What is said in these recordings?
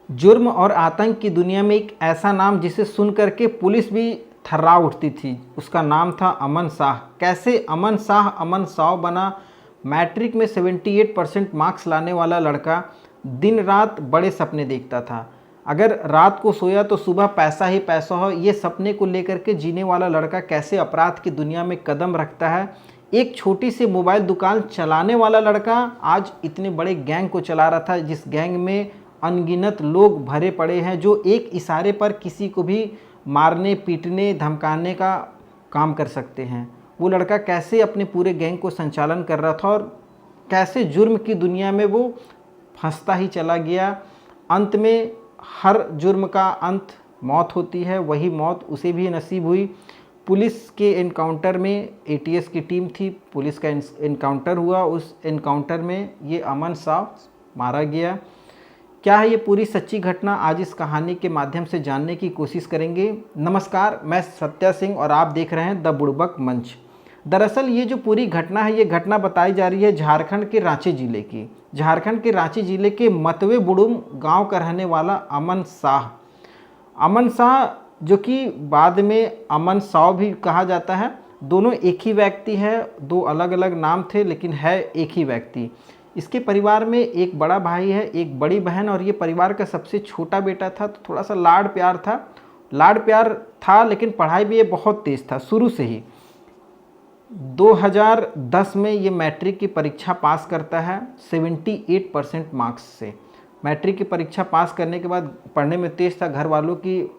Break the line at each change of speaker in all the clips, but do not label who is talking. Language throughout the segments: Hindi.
जुर्म और आतंक की दुनिया में एक ऐसा नाम जिसे सुन करके पुलिस भी थर्रा उठती थी, उसका नाम था अमन साह। कैसे अमन साह अमन साव बना? मैट्रिक में 78% मार्क्स लाने वाला लड़का दिन रात बड़े सपने देखता था। अगर रात को सोया तो सुबह पैसा ही पैसा हो, ये सपने को लेकर के जीने वाला लड़का कैसे अपराध की दुनिया में कदम रखता है। एक छोटी सी मोबाइल दुकान चलाने वाला लड़का आज इतने बड़े गैंग को चला रहा था, जिस गैंग में अनगिनत लोग भरे पड़े हैं जो एक इशारे पर किसी को भी मारने पीटने धमकाने का काम कर सकते हैं। वो लड़का कैसे अपने पूरे गैंग को संचालन कर रहा था और कैसे जुर्म की दुनिया में वो फंसता ही चला गया। अंत में हर जुर्म का अंत मौत होती है, वही मौत उसे भी नसीब हुई। पुलिस के एनकाउंटर में एटीएस की टीम थी, पुलिस का एनकाउंटर हुआ, उस एनकाउंटर में ये अमन साव मारा गया। क्या है ये पूरी सच्ची घटना, आज इस कहानी के माध्यम से जानने की कोशिश करेंगे। नमस्कार, मैं सत्या सिंह और आप देख रहे हैं द बुड़बक मंच। दरअसल ये जो पूरी घटना है, ये घटना बताई जा रही है झारखंड के रांची जिले की। झारखंड के रांची जिले के मतवे बुड़ुम गांव का रहने वाला अमन साह, जो कि बाद में अमन साव भी कहा जाता है। दोनों एक ही व्यक्ति है, दो अलग अलग नाम थे लेकिन है एक ही व्यक्ति। इसके परिवार में एक बड़ा भाई है, एक बड़ी बहन, और ये परिवार का सबसे छोटा बेटा था। तो थोड़ा सा लाड़ प्यार था लेकिन पढ़ाई भी ये बहुत तेज़ था शुरू से ही। 2010 में ये मैट्रिक की परीक्षा पास करता है 78% मार्क्स से। मैट्रिक की परीक्षा पास करने के बाद पढ़ने में तेज़ था, घर वालों की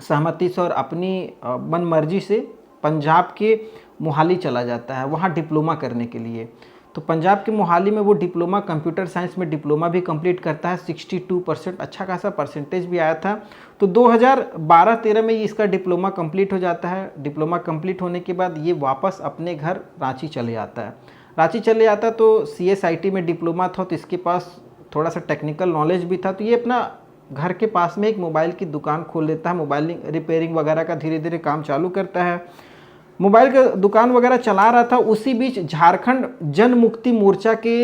सहमति से और अपनी मनमर्जी से पंजाब के मोहाली चला जाता है वहाँ डिप्लोमा करने के लिए। तो पंजाब के मोहाली में वो डिप्लोमा कंप्यूटर साइंस में डिप्लोमा भी कंप्लीट करता है। 62%, अच्छा खासा परसेंटेज भी आया था। तो 2012-13 में इसका डिप्लोमा कंप्लीट हो जाता है। डिप्लोमा कंप्लीट होने के बाद ये वापस अपने घर रांची चले आता है। तो CSIT में डिप्लोमा था, तो इसके पास थोड़ा सा टेक्निकल नॉलेज भी था। तो ये अपना घर के पास में एक मोबाइल की दुकान खोल लेता है, मोबाइल रिपेयरिंग वगैरह का धीरे धीरे काम चालू करता है। मोबाइल का दुकान वगैरह चला रहा था, उसी बीच झारखंड जन मुक्ति मोर्चा के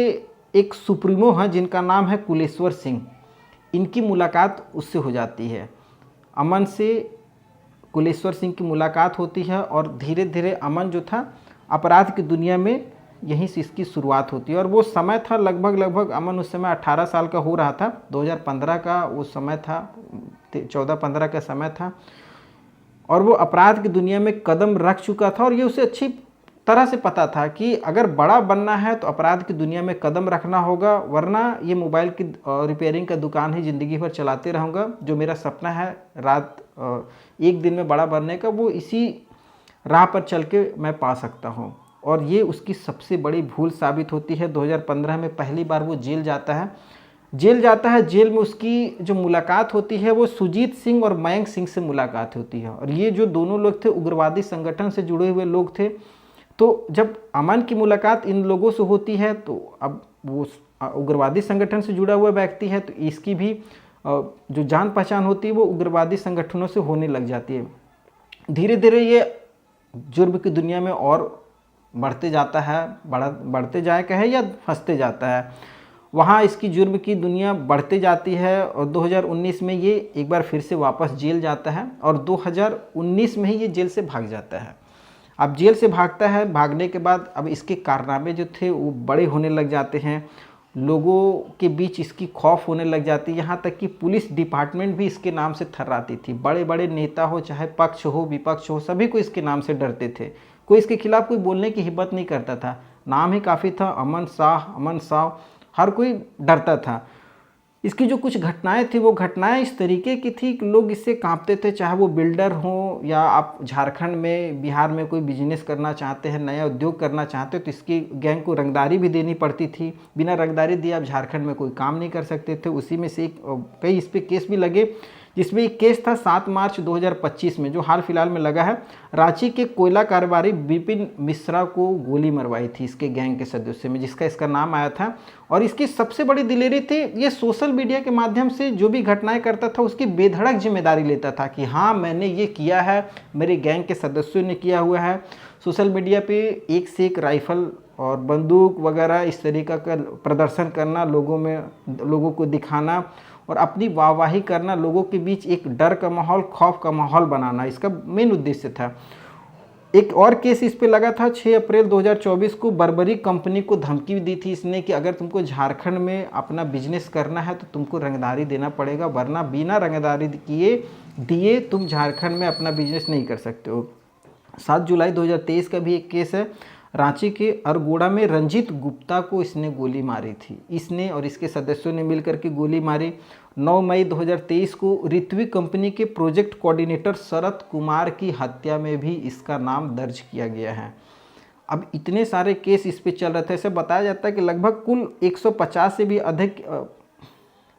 एक सुप्रीमो हैं जिनका नाम है कुलेश्वर सिंह। इनकी मुलाकात उससे हो जाती है। अमन से कुलेश्वर सिंह की मुलाकात होती है और धीरे धीरे अमन जो था अपराध की दुनिया में यहीं से इसकी शुरुआत होती है। और वो समय था लगभग अमन उस समय 18 साल का हो रहा था, 2015 का वो समय था, 14-15 का समय था। और वो अपराध की दुनिया में कदम रख चुका था और ये उसे अच्छी तरह से पता था कि अगर बड़ा बनना है तो अपराध की दुनिया में कदम रखना होगा, वरना ये मोबाइल की रिपेयरिंग का दुकान ही ज़िंदगी भर चलाते रहूँगा। जो मेरा सपना है एक दिन में बड़ा बनने का, वो इसी राह पर चल के मैं पा सकता हूँ। और ये उसकी सबसे बड़ी भूल साबित होती है। 2015 में पहली बार वो जेल जाता है। जेल में उसकी जो मुलाकात होती है वो सुजीत सिंह और मयंक सिंह से मुलाकात होती है। और ये जो दोनों लोग थे उग्रवादी संगठन से जुड़े हुए लोग थे। तो जब अमन की मुलाकात इन लोगों से होती है तो अब वो उग्रवादी संगठन से जुड़ा हुआ व्यक्ति है, तो इसकी भी जो जान पहचान होती है वो उग्रवादी संगठनों से होने लग जाती है। धीरे धीरे ये जुर्म की दुनिया में और बढ़ते जाता है, बढ़ते जाए कहे या फंसते जाता है। वहाँ इसकी जुर्म की दुनिया बढ़ते जाती है और 2019 में ये एक बार फिर से वापस जेल जाता है और 2019 में ही ये जेल से भाग जाता है। अब जेल से भागता है, भागने के बाद अब इसके कारनामे जो थे वो बड़े होने लग जाते हैं, लोगों के बीच इसकी खौफ होने लग जाती है। यहाँ तक कि पुलिस डिपार्टमेंट भी इसके नाम से थर्राती थी। बड़े बड़े नेता हो, चाहे पक्ष हो विपक्ष हो, सभी को इसके नाम से डरते थे। कोई इसके खिलाफ कोई बोलने की हिम्मत नहीं करता था। नाम ही काफ़ी था, अमन साव, हर कोई डरता था। इसकी जो कुछ घटनाएं थी वो घटनाएं इस तरीके की थी कि लोग इससे कांपते थे, चाहे वो बिल्डर हो या आप झारखंड में बिहार में कोई बिजनेस करना चाहते हैं, नया उद्योग करना चाहते हो, तो इसकी गैंग को रंगदारी भी देनी पड़ती थी। बिना रंगदारी दिए आप झारखंड में कोई काम नहीं कर सकते थे। उसी में से कई इस पर केस भी लगे, जिसमें एक केस था 7 मार्च 2025 में जो हाल फिलहाल में लगा है। रांची के कोयला कारोबारी विपिन मिश्रा को गोली मरवाई थी इसके गैंग के सदस्य में, जिसका इसका नाम आया था। और इसकी सबसे बड़ी दिलेरी थी, ये सोशल मीडिया के माध्यम से जो भी घटनाएं करता था उसकी बेधड़क जिम्मेदारी लेता था कि हाँ मैंने ये किया है, मेरे गैंग के सदस्यों ने किया हुआ है। सोशल मीडिया पे एक से एक राइफल और बंदूक वगैरह इस तरीका का प्रदर्शन करना, लोगों को दिखाना, और अपनी वाहवाही करना, लोगों के बीच एक डर का माहौल, खौफ का माहौल बनाना इसका मेन उद्देश्य था। एक और केस इस पे लगा था 6 अप्रैल 2024 को। बर्बरी कंपनी को धमकी भी दी थी इसने कि अगर तुमको झारखंड में अपना बिजनेस करना है तो तुमको रंगदारी देना पड़ेगा, वरना बिना रंगदारी दिए तुम झारखंड में अपना बिजनेस नहीं कर सकते हो। 7 जुलाई 2023 का भी एक केस है। रांची के अरगोड़ा में रंजीत गुप्ता को इसने गोली मारी थी। इसने और इसके सदस्यों ने मिलकर के गोली मारी। 9 मई 2023 को ऋत्विक कंपनी के प्रोजेक्ट कोऑर्डिनेटर शरद कुमार की हत्या में भी इसका नाम दर्ज किया गया है। अब इतने सारे केस इस पे चल रहे थे। ऐसे बताया जाता है कि लगभग कुल 150 से भी अधिक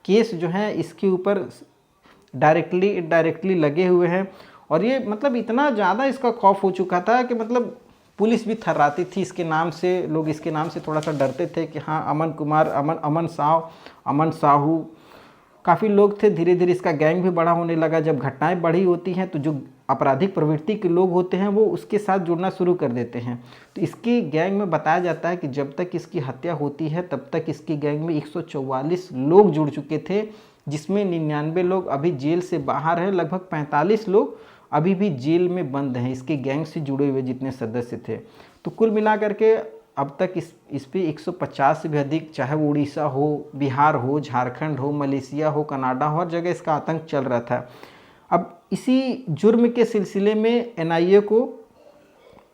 केस जो हैं इसके ऊपर डायरेक्टली इनडायरेक्टली लगे हुए हैं। और ये मतलब इतना ज़्यादा इसका खौफ हो चुका था कि मतलब पुलिस भी थर्राती थी इसके नाम से। लोग इसके नाम से थोड़ा सा डरते थे कि हाँ अमन कुमार, अमन साहू, काफ़ी लोग थे। धीरे धीरे इसका गैंग भी बड़ा होने लगा। जब घटनाएं बढ़ी होती हैं तो जो आपराधिक प्रवृत्ति के लोग होते हैं वो उसके साथ जुड़ना शुरू कर देते हैं। तो इसकी गैंग में बताया जाता है कि जब तक इसकी हत्या होती है तब तक इसकी गैंग में 144 लोग जुड़ चुके थे, जिसमें 99 लोग अभी जेल से बाहर हैं। लगभग 45 लोग अभी भी जेल में बंद हैं इसके गैंग से जुड़े हुए जितने सदस्य थे। तो कुल मिलाकर के अब तक इस पे 150 से भी अधिक, चाहे वो उड़ीसा हो, बिहार हो, झारखंड हो, मलेशिया हो, कनाडा हो, हर जगह इसका आतंक चल रहा था। अब इसी जुर्म के सिलसिले में एनआईए को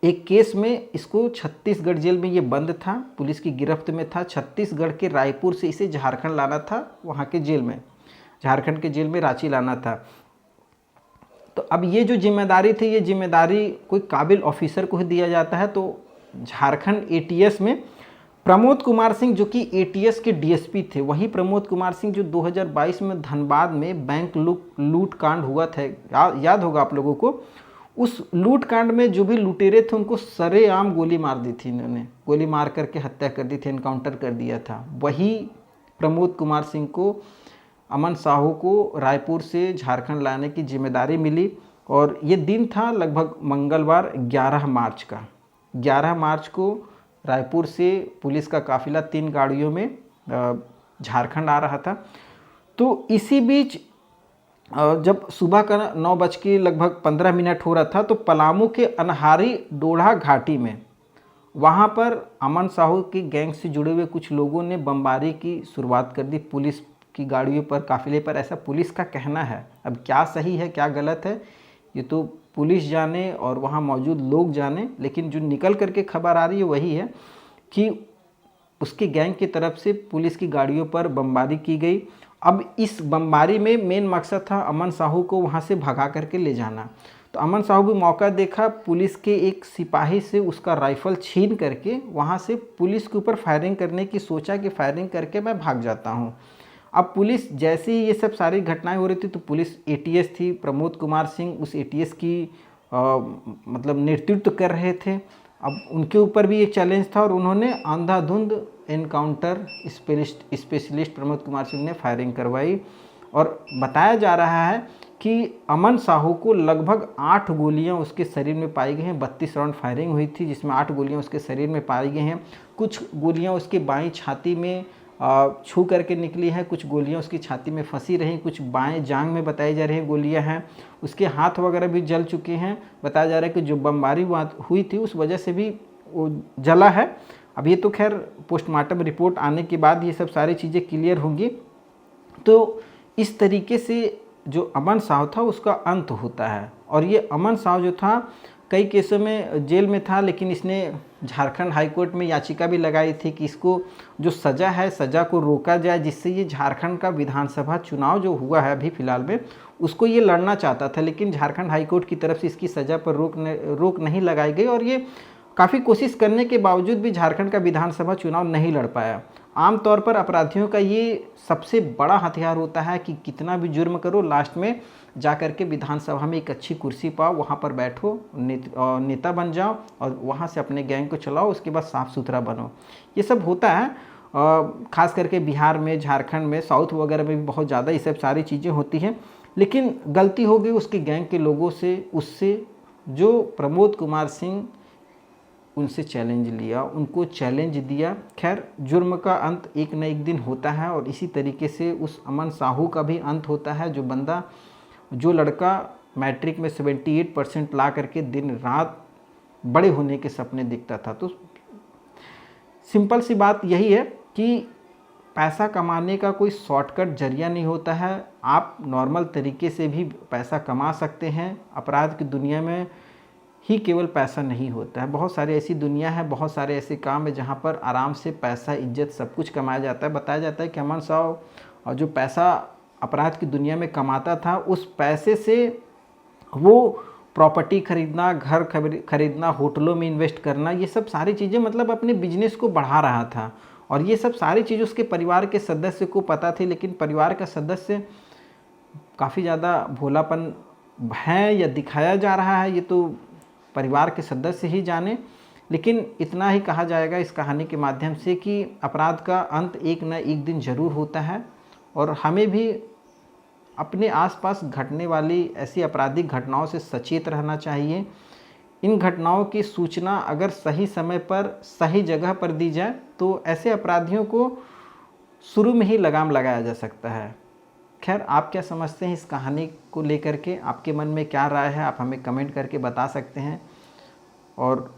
एक केस में इसको छत्तीसगढ़ जेल में ये बंद था, पुलिस की गिरफ्त में था। छत्तीसगढ़ के रायपुर से इसे झारखंड लाना था, वहाँ के जेल में, झारखंड के जेल में रांची लाना था। तो अब ये जो जिम्मेदारी थी, ये जिम्मेदारी कोई काबिल ऑफिसर को ही दिया जाता है। तो झारखंड एटीएस में प्रमोद कुमार सिंह जो कि एटीएस के डीएसपी थे, वही प्रमोद कुमार सिंह जो 2022 में धनबाद में बैंक लूट कांड हुआ था, याद होगा आप लोगों को। उस लूट कांड में जो भी लुटेरे थे उनको सरेआम गोली मार दी थी, इन्होंने गोली मार करके हत्या कर दी थी, एनकाउंटर कर दिया था। वही प्रमोद कुमार सिंह को, अमन साहू को रायपुर से झारखंड लाने की जिम्मेदारी मिली। और ये दिन था लगभग मंगलवार 11 मार्च का। 11 मार्च को रायपुर से पुलिस का काफिला 3 गाड़ियों में झारखंड आ रहा था। तो इसी बीच जब सुबह का 9:15 हो रहा था तो पलामू के अनहारी डोढ़ा घाटी में, वहाँ पर अमन साहू की गैंग से जुड़े हुए कुछ लोगों ने बमबारी की शुरुआत कर दी पुलिस की गाड़ियों पर, काफिले पर, ऐसा पुलिस का कहना है। अब क्या सही है क्या गलत है ये तो पुलिस जाने और वहाँ मौजूद लोग जाने, लेकिन जो निकल करके खबर आ रही है वही है कि उसकी गैंग की तरफ से पुलिस की गाड़ियों पर बमबारी की गई। अब इस बमबारी में मेन मकसद था अमन साहू को वहाँ से भगा करके ले जाना। तो अमन साहू भी मौका देखा, पुलिस के एक सिपाही से उसका राइफल छीन करके वहाँ से पुलिस के ऊपर फायरिंग करने की सोचा कि फायरिंग करके मैं भाग जाता हूँ। अब पुलिस जैसे ही ये सब सारी घटनाएं हो रही थी तो पुलिस एटीएस थी, प्रमोद कुमार सिंह उस एटीएस की मतलब नेतृत्व कर रहे थे। अब उनके ऊपर भी एक चैलेंज था और उन्होंने अंधाधुंध एनकाउंटर स्पेशलिस्ट प्रमोद कुमार सिंह ने फायरिंग करवाई। और बताया जा रहा है कि अमन साहू को लगभग 8 गोलियां उसके शरीर में पाई गई हैं। 32 राउंड फायरिंग हुई थी जिसमें 8 गोलियां उसके शरीर में पाई गई हैं। कुछ गोलियां उसके बाईं छाती में छू करके निकली हैं, कुछ गोलियां उसकी छाती में फंसी रहीं, कुछ बाएं जांग में बताई जा रही है गोलियां हैं। उसके हाथ वगैरह भी जल चुके हैं। बताया जा रहा है कि जो बमबारी हुई थी उस वजह से भी वो जला है। अब ये तो खैर पोस्टमार्टम रिपोर्ट आने के बाद ये सब सारी चीज़ें क्लियर होंगी। तो इस तरीके से जो अमन साहू था उसका अंत होता है। और ये अमन साहू जो था कई केसों में जेल में था, लेकिन इसने झारखंड हाई कोर्ट में याचिका भी लगाई थी कि इसको जो सज़ा है सज़ा को रोका जाए, जिससे ये झारखंड का विधानसभा चुनाव जो हुआ है अभी फ़िलहाल में उसको ये लड़ना चाहता था। लेकिन झारखंड हाई कोर्ट की तरफ से इसकी सज़ा पर रोक नहीं लगाई गई और ये काफ़ी कोशिश करने के बावजूद भी झारखंड का विधानसभा चुनाव नहीं लड़ पाया। आमतौर पर अपराधियों का ये सबसे बड़ा हथियार होता है कि कितना भी जुर्म करो, लास्ट में जा कर के विधानसभा में एक अच्छी कुर्सी पाओ, वहाँ पर बैठो, नेता बन जाओ और वहाँ से अपने गैंग को चलाओ, उसके बाद साफ़ सुथरा बनो। ये सब होता है खास करके बिहार में, झारखंड में, साउथ वगैरह में भी बहुत ज़्यादा ये सब सारी चीज़ें होती हैं। लेकिन गलती हो गई उसकी गैंग के लोगों से, उससे जो प्रमोद कुमार सिंह उनसे चैलेंज लिया, उनको चैलेंज दिया। खैर, जुर्म का अंत एक न एक दिन होता है और इसी तरीके से उस अमन साहू का भी अंत होता है। जो लड़का मैट्रिक में 78% ला करके दिन रात बड़े होने के सपने दिखता था। तो सिंपल सी बात यही है कि पैसा कमाने का कोई शॉर्टकट जरिया नहीं होता है। आप नॉर्मल तरीके से भी पैसा कमा सकते हैं। अपराध की दुनिया में ही केवल पैसा नहीं होता है, बहुत सारी ऐसी दुनिया है, बहुत सारे ऐसे काम है जहाँ पर आराम से पैसा, इज्जत सब कुछ कमाया जाता है। बताया जाता है कि अमन साहू और जो पैसा अपराध की दुनिया में कमाता था, उस पैसे से वो प्रॉपर्टी खरीदना, घर खरीदना, होटलों में इन्वेस्ट करना, ये सब सारी चीज़ें मतलब अपने बिजनेस को बढ़ा रहा था। और ये सब सारी चीज़ उसके परिवार के सदस्य को पता थी, लेकिन परिवार का सदस्य काफ़ी ज़्यादा भोलापन है या दिखाया जा रहा है, ये तो परिवार के सदस्य ही जाने। लेकिन इतना ही कहा जाएगा इस कहानी के माध्यम से कि अपराध का अंत एक न एक दिन ज़रूर होता है और हमें भी अपने आसपास घटने वाली ऐसी आपराधिक घटनाओं से सचेत रहना चाहिए। इन घटनाओं की सूचना अगर सही समय पर, सही जगह पर दी जाए तो ऐसे अपराधियों को शुरू में ही लगाम लगाया जा सकता है। खैर, आप क्या समझते हैं इस कहानी को लेकर के? आपके मन में क्या राय है, आप हमें कमेंट करके बता सकते हैं। और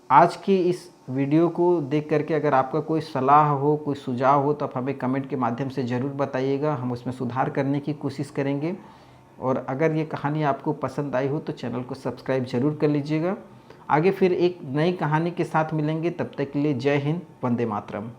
आज की इस वीडियो को देख करके अगर आपका कोई सलाह हो, कोई सुझाव हो तो आप हमें कमेंट के माध्यम से ज़रूर बताइएगा, हम उसमें सुधार करने की कोशिश करेंगे। और अगर ये कहानी आपको पसंद आई हो तो चैनल को सब्सक्राइब ज़रूर कर लीजिएगा। आगे फिर एक नई कहानी के साथ मिलेंगे, तब तक के लिए जय हिंद, वंदे मातरम।